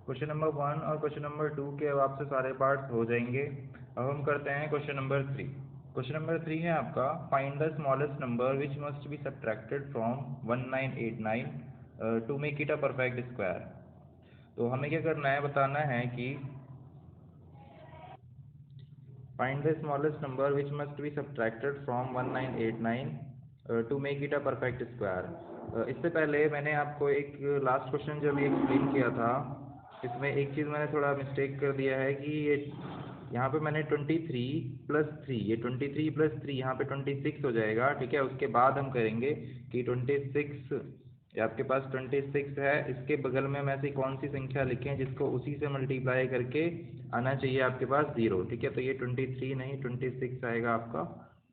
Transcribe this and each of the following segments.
Question number 1 और question number 2 के अब आपसे सारे पार्ट्स हो जाएंगे। अब हम करते हैं क्वेश्चन नंबर 3। क्वेश्चन नंबर 3 है आपका, find the smallest number which must be subtracted from 1989 to make it a perfect square. तो हमें क्या करना है, बताना है कि find the smallest number which must be subtracted from 1989 to make it a perfect square. इससे पहले मैंने आपको एक लास्ट क्वेश्चन जो भी एक्सप्लेन किया था, इसमें एक चीज़ मैंने थोड़ा मिस्टेक कर दिया है कि ये यहाँ पे मैंने 23+3, ये 23+3 यहाँ पे 26 हो जाएगा। ठीक है, उसके बाद हम करेंगे कि 26, ये आपके पास 26 है, इसके बगल में ऐसी कौन सी संख्या लिखें जिसको उसी से मल्टीप्लाई करके आना चाहिए आपके पास 0। ठीक है, तो ये 23 नहीं 26 आएगा आपका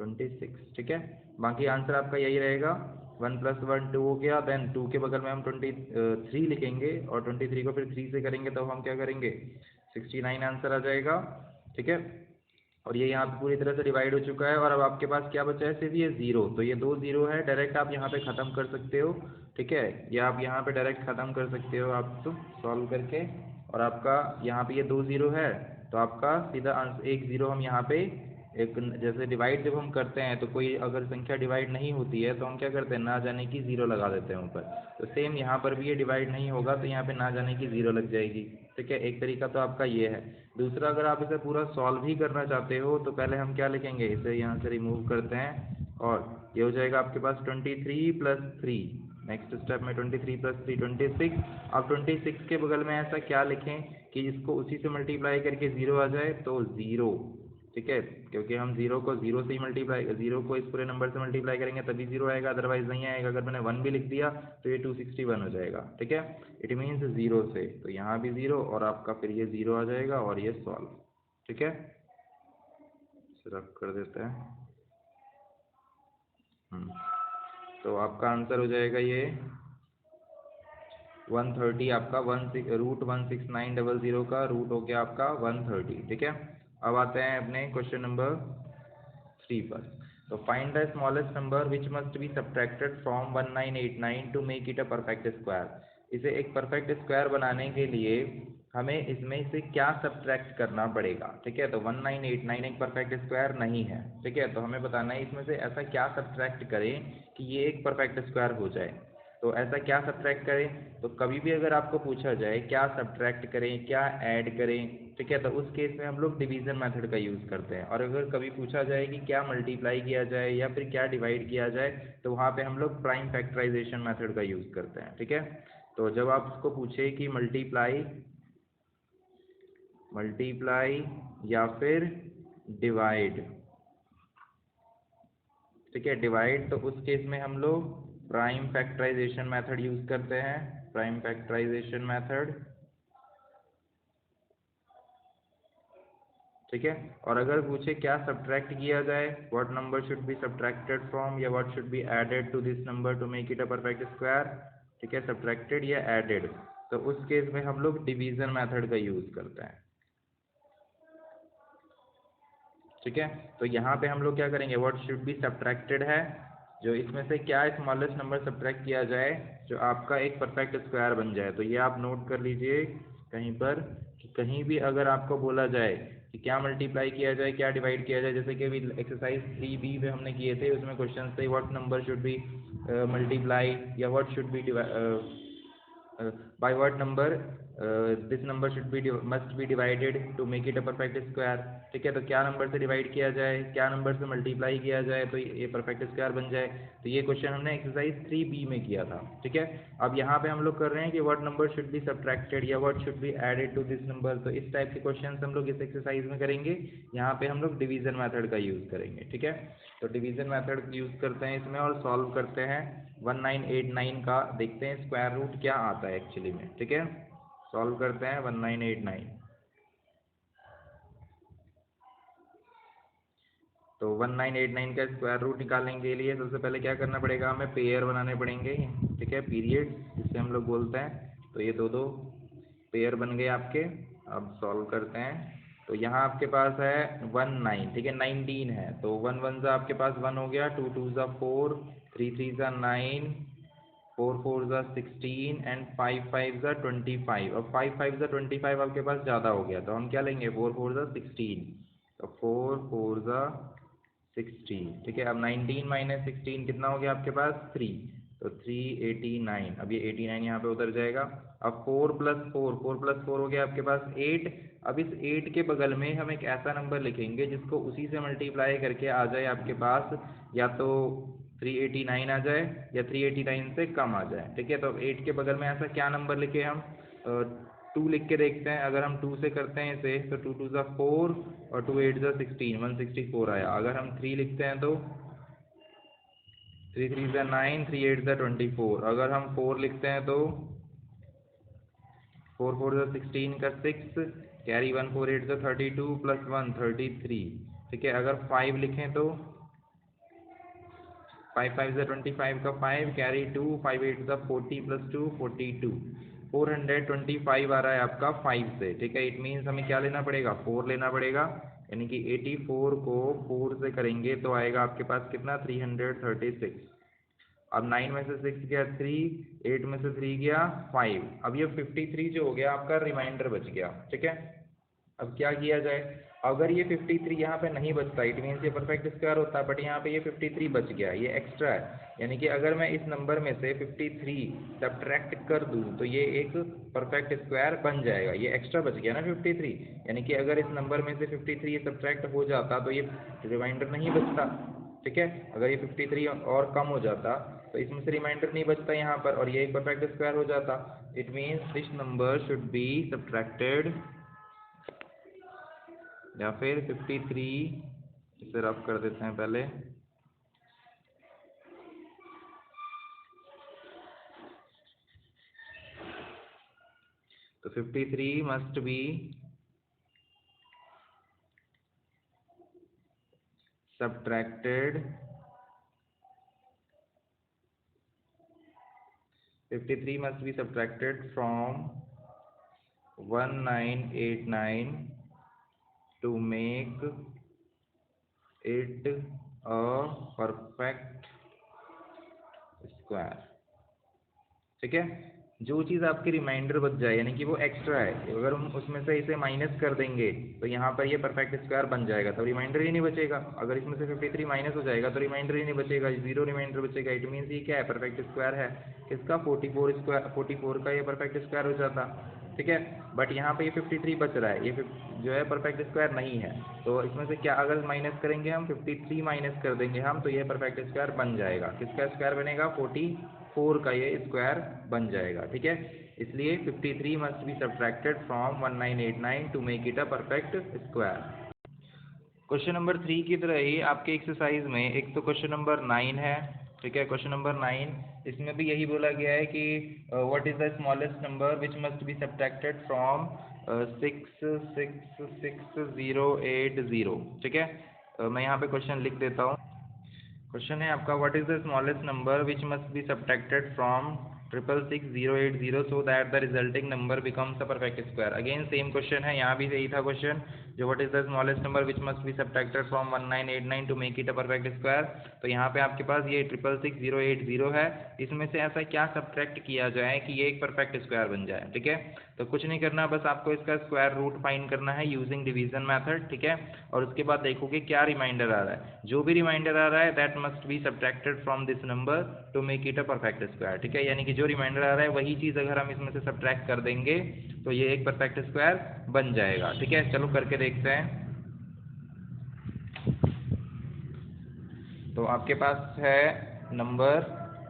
26। ठीक है, बाकी आंसर आपका यही रहेगा, 1 + 1 2 हो गया, देन 2 के बगल में हम 23 लिखेंगे और 23 को फिर 3 से करेंगे तो हम क्या करेंगे 69 आंसर आ जाएगा। ठीक है, और ये यहाँ पे पूरी तरह से डिवाइड हो चुका है और अब आपके पास क्या बचा है, सिर्फ ये 0। तो ये 2 0 है, डायरेक्ट आप यहाँ पे ख़त्म कर सकते हो। ठीक है, ये आप यहाँ पे डायरेक्ट ख़त्म कर सकते हो आप तो सॉल्व करके, और आपका यहाँ पे ये 2 0 है तो आपका सीधा आंसर 1 0 हम यहाँ पे एक, जैसे डिवाइड जब हम करते हैं तो कोई अगर संख्या डिवाइड नहीं होती है तो हम क्या करते हैं ना जाने की 0 लगा देते हैं ऊपर। तो सेम यहाँ पर भी ये डिवाइड नहीं होगा तो यहाँ पे ना जाने की 0 लग जाएगी। ठीक है, एक तरीका तो आपका ये है। दूसरा, अगर आप इसे पूरा सॉल्व ही करना चाहते हो तो पहले हम क्या लिखेंगे, इसे यहाँ से रिमूव करते हैं और ये हो जाएगा आपके पास 23+3। नेक्स्ट स्टेप में 23+3 26। अब 26 के बगल में ऐसा क्या लिखें कि इसको उसी से मल्टीप्लाई करके 0 आ जाए, तो 0। ठीक है, क्योंकि हम 0 को 0 से ही मल्टीप्लाई, 0 को इस पूरे नंबर से मल्टीप्लाई करेंगे तभी 0 आएगा, अदरवाइज नहीं आएगा। अगर मैंने 1 भी लिख दिया तो ये 261 हो जाएगा। ठीक है, इट मीन्स 0 से, तो यहाँ भी 0 और आपका फिर ये 0 आ जाएगा और ये सॉल्व। ठीक है, रब कर देते हैं। तो आपका आंसर हो जाएगा ये 130, आपका √16900 का रूट हो गया आपका 130। ठीक है, अब आते हैं अपने क्वेश्चन नंबर 3 पर। तो find the smallest number which must be subtracted from 1989 to make it a perfect square. इसे एक परफेक्ट स्क्वायर बनाने के लिए हमें इसमें से क्या सब्ट्रैक्ट करना पड़ेगा। ठीक है, तो 1989 एक परफेक्ट स्क्वायर नहीं है। ठीक है, तो हमें बताना है इसमें से ऐसा क्या सब्ट्रैक्ट करें कि ये एक परफेक्ट स्क्वायर हो जाए। तो ऐसा क्या सब्ट्रैक्ट करें, तो कभी भी अगर आपको पूछा जाए क्या सब्ट्रैक्ट करें क्या ऐड करें, ठीक है, तो उस केस में हम लोग डिवीज़न मेथड का यूज़ करते हैं। और अगर कभी पूछा जाए कि क्या मल्टीप्लाई किया जाए या फिर क्या डिवाइड किया जाए, तो वहाँ पे हम लोग प्राइम फैक्टराइजेशन मेथड का यूज़ करते हैं। ठीक है, तो जब आप उसको पूछे कि मल्टीप्लाई या फिर डिवाइड, ठीक है, डिवाइड, तो उस केस में हम लोग प्राइम फैक्टराइजेशन मेथड यूज़ करते हैं, प्राइम फैक्टराइजेशन मेथड। ठीक है, और अगर पूछे क्या सब्ट्रैक्ट किया जाए, what number should be subtracted from या what should be added to this number to make it a perfect square, ठीक है, सब्ट्रैक्टेड या एडेड, तो उस केस में हम लोग डिवीज़न मेथड का यूज़ करते हैं। ठीक है, तो यहाँ पे हम लोग क्या करेंगे, व्हाट शुड बी सब्ट्रैक्टेड है, जो इसमें से क्या स्मॉलेस्ट नंबर सब्ट्रैक्ट किया जाए जो आपका एक परफेक्ट स्क्वायर बन जाए। तो ये आप नोट कर लीजिए कहीं पर कि कहीं भी अगर आपको बोला जाए कि क्या मल्टीप्लाई किया जाए क्या डिवाइड किया जाए, जैसे कि अभी एक्सरसाइज 3B में हमने किए थे, उसमें क्वेश्चन थे what number should be multiply या what should be by what number this number should be must be divided to make it a perfect square। ठीक है, तो क्या नंबर से डिवाइड किया जाए क्या नंबर से मल्टीप्लाई किया जाए तो ये परफेक्ट स्क्वायर बन जाए। तो ये क्वेश्चन हमने एक्सरसाइज 3B में किया था। ठीक है, अब यहाँ पे हम लोग कर रहे हैं कि what number should be subtracted या what should be added to this number. तो इस टाइप के क्वेश्चन हम लोग इस एक्सरसाइज में करेंगे। यहाँ पे हम लोग डिवीजन मेथड का यूज़ करेंगे। ठीक है, तो डिवीजन मेथड यूज़ करते हैं इसमें और सॉल्व करते हैं 1989 का, देखते हैं स्क्वायर रूट क्या आता है एक्चुअली में। ठीक है, सॉल्व करते हैं 1989। तो 1989 का स्क्वायर रूट निकालने के लिए सबसे पहले क्या करना पड़ेगा, हमें पेयर बनाने पड़ेंगे। ठीक है, पीरियड जिसे हम लोग बोलते हैं। तो ये दो पेयर बन गए आपके। अब सॉल्व करते हैं, तो यहाँ आपके पास है 19, ठीक है, 19 है, तो 1 1 सा आपके पास 1 हो गया, 2 2 सा 4, 3 3 सा 9, 4 4 ज़ा 16 एंड 5 5 ज़ा 25। अब 5 5 ज़ा 25 आपके पास ज़्यादा हो गया, तो हम क्या लेंगे 4 4 ज़ा 16, तो 4 4 ज़ा 16। ठीक है, अब 19 माइनस 16 कितना हो गया आपके पास 3, तो 389। अब ये 89 यहाँ पे उतर जाएगा। अब 4 प्लस 4, 4 प्लस 4 हो गया आपके पास 8। अब इस 8 के बगल में हम एक ऐसा नंबर लिखेंगे जिसको उसी से मल्टीप्लाई करके आ जाए आपके पास, या तो 389 आ जाए या 389 से कम आ जाए। ठीक है, तो अब 8 के बगल में ऐसा क्या नंबर लिखे हम, 2 लिख के देखते हैं। अगर हम 2 से करते हैं इसे तो 2 2 ज़ा 4 और 2 8 ज़ा 16, 164 आया। अगर हम 3 लिखते हैं तो 3 3 ज़ा 9, 3 8 ज़ा 24। अगर हम 4 लिखते हैं तो 4 4 ज़ा 16 का 6, कैरी 1 4 8 ज़ा 32 प्लस 1 33। ठीक है, अगर 5 लिखें तो 5 5 ज़ा 25 का 5, कैरी 2, 5 8 ज़ा 40 प्लस 2 42। 425 आ रहा है आपका 5 से। ठीक है, इट मीन्स हमें क्या लेना पड़ेगा 4 लेना पड़ेगा, यानी कि 84 को 4 से करेंगे तो आएगा आपके पास कितना 336। अब 9 में से 6 गया 3, 8 में से 3 गया 5। अब ये 53 जो हो गया आपका रिमाइंडर बच गया। ठीक है, अब क्या किया जाए, अगर ये 53 यहाँ पे नहीं बचता इट मीन्स ये परफेक्ट स्क्वायर होता, बट यहाँ पे ये 53 बच गया, ये एक्स्ट्रा है। यानी कि अगर मैं इस नंबर में से 53 सब्ट्रैक्ट कर दूँ तो ये एक परफेक्ट स्क्वायर बन जाएगा। ये एक्स्ट्रा बच गया ना 53, यानी कि अगर इस नंबर में से 53 सब्ट्रैक्ट हो जाता तो ये रिमाइंडर नहीं बचता। ठीक है, अगर ये 53 और कम हो जाता तो इसमें से रिमाइंडर नहीं बचता यहाँ पर, और ये एक परफेक्ट स्क्वायर हो जाता। It means this number should be subtracted, या फिर 53 इसे रफ कर देते हैं पहले, तो 53 must be subtracted, 53 must be subtracted from 1989 to make it a perfect square। ठीक है, जो चीज़ आपकी रिमाइंडर बच जाए यानी कि वो एक्स्ट्रा है, अगर हम उसमें से इसे माइनस कर देंगे तो यहाँ पर ये परफेक्ट स्क्वायर बन जाएगा, तो रिमाइंडर ही नहीं बचेगा। अगर इसमें से 53 माइनस हो जाएगा तो रिमाइंडर ही नहीं बचेगा, जीरो रिमाइंडर बचेगा। इट मीन्स ये क्या है परफेक्ट स्क्वायर है, इसका 44 स्क्वायर 44 का ये परफेक्ट स्क्वायर हो जाता। ठीक है, बट यहाँ पे ये 53 बच रहा है, ये जो है परफेक्ट स्क्वायर नहीं है, तो इसमें से क्या अगर माइनस करेंगे हम 53 माइनस कर देंगे हम, तो ये परफेक्ट स्क्वायर बन जाएगा। किसका स्क्वायर बनेगा 44 का ये स्क्वायर बन जाएगा। ठीक है, इसलिए 53 must be subtracted from 1989 to make it a perfect square. Question number 3 की तरह ही आपके एक्सरसाइज में एक तो क्वेश्चन नंबर 9 है। ठीक है, क्वेश्चन नंबर 9 इसमें भी यही बोला गया है कि what is the smallest number which must be subtracted from 6666080। ठीक है, मैं यहाँ पे क्वेश्चन लिख देता हूँ। क्वेश्चन है आपका what is the smallest number which must be subtracted from 6666080 so that the resulting number becomes a perfect square. Again same question है, यहाँ भी यही था क्वेश्चन, जो what is the smallest number which must be subtracted from 1989 to make it a perfect square. तो यहाँ पे आपके पास ये 6666080 है, इसमें से ऐसा क्या सब्ट्रैक्ट किया जाए कि ये एक परफेक्ट स्क्वायर बन जाए। ठीक है, तो कुछ नहीं करना, बस आपको इसका स्क्वायर रूट फाइंड करना है यूजिंग डिवीजन मेथड। ठीक है, और उसके बाद देखोगे क्या रिमाइंडर आ रहा है, जो भी रिमाइंडर आ रहा है that must be subtracted from this number to make it a perfect square. ठीक है, यानी कि जो रिमाइंडर आ रहा है वही चीज़ अगर हम इसमें से सब्ट्रैक्ट कर देंगे तो ये एक परफेक्ट स्क्वायर बन जाएगा। ठीक है, चलो करके देखते हैं। तो आपके पास है नंबर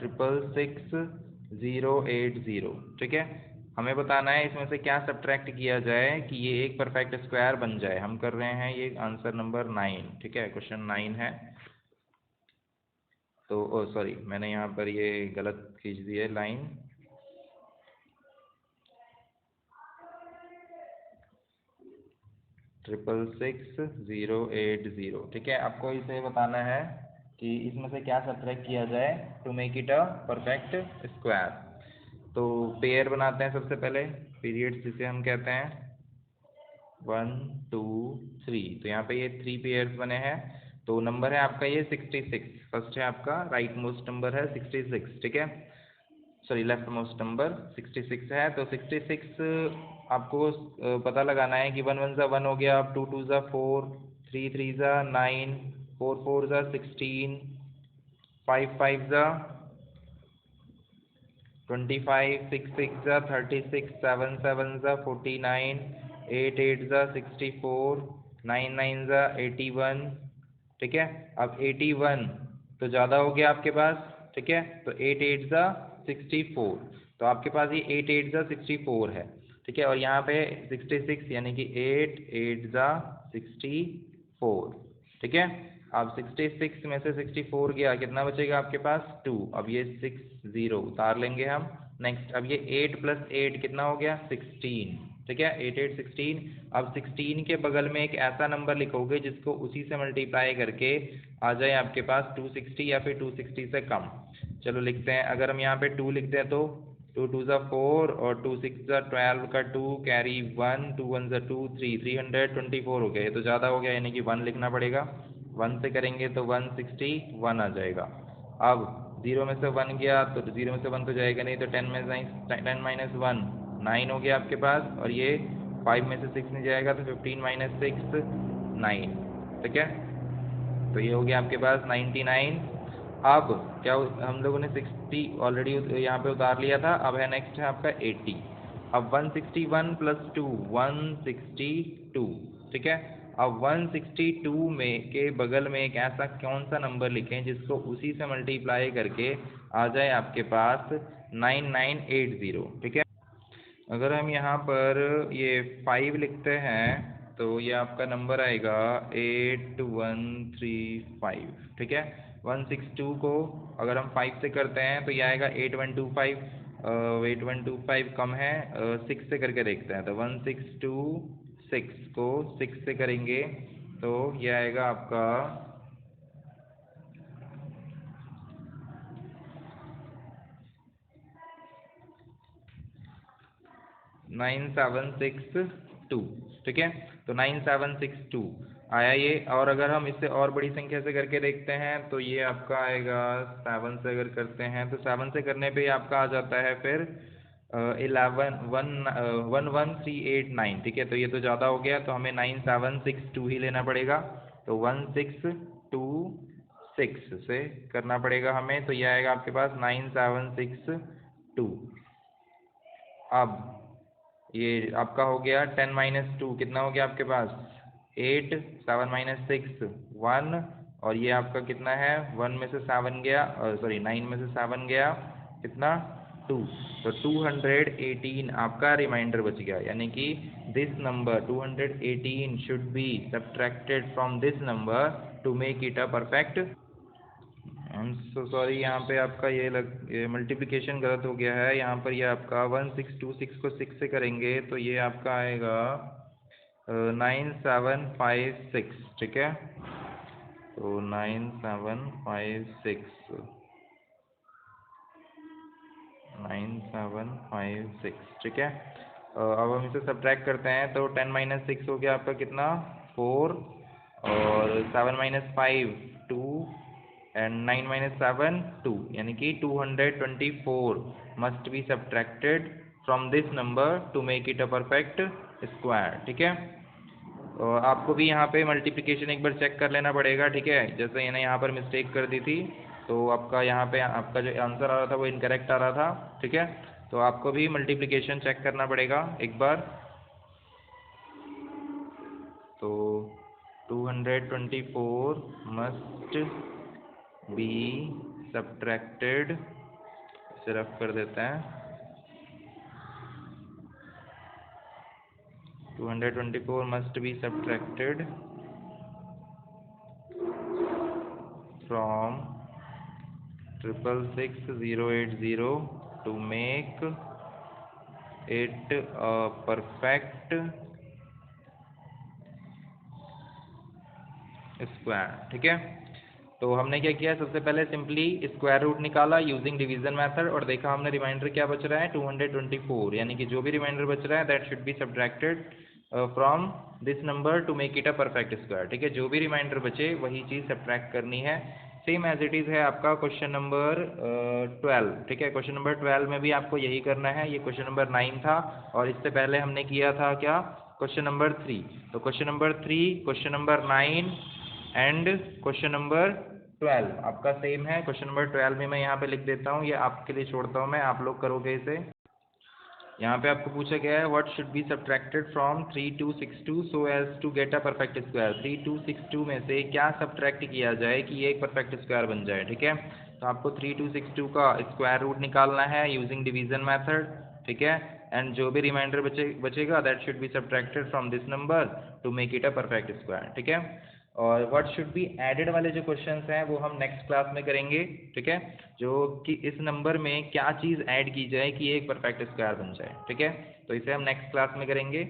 6666080। ठीक है, हमें बताना है इसमें से क्या सब्ट्रैक्ट किया जाए कि ये एक परफेक्ट स्क्वायर बन जाए। हम कर रहे हैं ये आंसर नंबर 9। ठीक है, क्वेश्चन 9 है, तो ओ सॉरी मैंने यहाँ पर ये गलत खींच दी है लाइन। ट्रिपल 66080। ठीक है, आपको इसे बताना है कि इसमें से क्या सब्ट्रैक्ट किया जाए to make it a perfect square. तो पेयर बनाते हैं सबसे पहले, पीरियड्स जिसे हम कहते हैं 1 2 3। तो यहाँ पे ये 3 पेयर्स बने हैं, तो नंबर है आपका ये 66। फर्स्ट है आपका राइट मोस्ट नंबर है 66। ठीक है, सॉरी लेफ्ट मोस्ट नंबर 66 है। तो 66 आपको पता लगाना है कि 1 1 ज़ा 1 हो गया, 2 2 ज़ा 4, 3 3 ज़ा 9, 4 4 ज़ा 16, 5 5 ज़ा 25, 6 6 ज़ा 36, 7 7 ज़ा 49, 8 8 ज़ा 64, 9 9 ज़ा 81। ठीक है, अब 81 तो ज़्यादा हो गया आपके पास। ठीक है, तो 8 8 ज़ा 64, तो आपके पास ये 8 8 ज़ा 64 है। ठीक है, और यहाँ पे 66 यानी कि 8 8 ज़ा 64। ठीक है, अब 66 में से 64 गया, कितना बचेगा आपके पास 2। अब ये 6 0 उतार लेंगे हम। नेक्स्ट, अब ये 8 + 8 कितना हो गया 16। ठीक है, 8 8 16। अब 16 के बगल में एक ऐसा नंबर लिखोगे जिसको उसी से मल्टीप्लाई करके आ जाए आपके पास 260 या फिर 260 से कम। चलो लिखते हैं, अगर हम यहाँ पे 2 लिखते हैं तो 2 2 ज़ा 4 और 2 6 ज़ा 12 का 2 कैरी 1, 2 1 ज़ा 2 3, 324 हो गया। ये तो ज़्यादा हो गया, यानी कि 1 लिखना पड़ेगा। 1 से करेंगे तो 161 आ जाएगा। अब 0 में से 1 गया तो 0 में से 1 तो जाएगा नहीं, तो 10 में 10 माइनस 1 9 हो गया आपके पास। और ये 5 में से 6 नहीं जाएगा तो 15 माइनस 6 9। ठीक है, तो ये हो गया आपके पास 99। अब क्या हम लोगों ने 60 ऑलरेडी यहाँ पे उतार लिया था। अब है नेक्स्ट है आपका 80। अब 161 + 2 162। ठीक है, अब 162 में के बगल में एक ऐसा कौन सा नंबर लिखें जिसको उसी से मल्टीप्लाई करके आ जाए आपके पास 9980। ठीक है, अगर हम यहाँ पर ये 5 लिखते हैं तो ये आपका नंबर आएगा 8135। ठीक है, 162 को अगर हम 5 से करते हैं तो ये आएगा 8125। 8125 कम है 6 से करके देखते हैं, तो 1626 को 6 से करेंगे तो ये आएगा आपका 9762। ठीक है, तो 9762 आया ये। और अगर हम इससे और बड़ी संख्या से करके देखते हैं तो ये आपका आएगा 7 से अगर करते हैं तो 7 से करने पे आपका आ जाता है फिर 11389। ठीक है, तो ये तो ज़्यादा हो गया, तो हमें 9762 ही लेना पड़ेगा। तो 1626 से करना पड़ेगा हमें, तो ये आएगा आपके पास 9762। अब ये आपका हो गया 10 - 2 कितना हो गया आपके पास 8, 7 - 6 1, और ये आपका कितना है 1 में से 7 गया, सॉरी 9 में से 7 गया, कितना 2। तो 218 आपका रिमाइंडर बच गया, यानी कि this number 218 should be subtracted from this number to make it a perfect. I am so sorry, यहाँ पे आपका ये मल्टीप्लिकेशन गलत हो गया है। यहाँ पर ये आपका 1626 को 6 से करेंगे तो ये आपका आएगा 9756। ठीक है, तो 9756। ठीक है, अब हम इसे सब्ट्रैक्ट करते हैं तो 10 - 6 हो गया आपका कितना 4, और 7 - 5 2, एंड 9 - 7 2, यानी कि 224 must be subtracted from this number to make it a perfect square. ठीक है, और आपको भी यहाँ पे मल्टीप्लिकेशन एक बार चेक कर लेना पड़ेगा। ठीक है, जैसे मैंने यहाँ पर मिस्टेक कर दी थी तो आपका यहाँ पे आपका जो आंसर आ रहा था वो इनकरेक्ट आ रहा था। ठीक है, तो आपको भी मल्टीप्लिकेशन चेक करना पड़ेगा एक बार। तो 224 मस्ट बी सब्ट्रैक्टेड, इसे रफ कर देते हैं, 224 must be subtracted from 666,080 to make it a perfect square. ठीक है, तो हमने क्या किया, सबसे पहले सिंपली स्क्वायर रूट निकाला यूजिंग डिवीजन मेथड, और देखा हमने रिमाइंडर क्या बच रहा है 224, यानी कि जो भी रिमाइंडर बच रहा है that should be subtracted from this number to make it a perfect square. ठीक है, जो भी रिमाइंडर बचे वही चीज़ सब्ट्रैक्ट करनी है। सेम एज इट इज़ है आपका क्वेश्चन नंबर 12, ठीक है। क्वेश्चन नंबर 12 में भी आपको यही करना है। ये क्वेश्चन नंबर 9 था और इससे पहले हमने किया था क्या, क्वेश्चन नंबर 3। तो question number 3, question number 9 and question number 12 आपका सेम है। क्वेश्चन नंबर 12 में मैं यहाँ पे लिख देता हूँ, ये आपके लिए छोड़ता हूँ मैं, आप लोग करोगे इसे। यहाँ पे आपको पूछा गया है what should be subtracted from 3262 so as to get a perfect square. 3262 में से क्या सब्ट्रैक्ट किया जाए कि ये एक परफेक्ट स्क्वायर बन जाए, ठीक है। तो आपको 3262 का स्क्वायर रूट निकालना है यूजिंग डिवीजन मेथड, ठीक है। एंड जो भी रिमाइंडर बचेगा that should be subtracted from this number to make it a perfect square, ठीक है। और व्हाट शुड बी एडेड वाले जो क्वेश्चंस हैं वो हम नेक्स्ट क्लास में करेंगे, ठीक है। जो कि इस नंबर में क्या चीज़ ऐड की जाए कि एक परफेक्ट स्क्वायर बन जाए, ठीक है। तो इसे हम नेक्स्ट क्लास में करेंगे।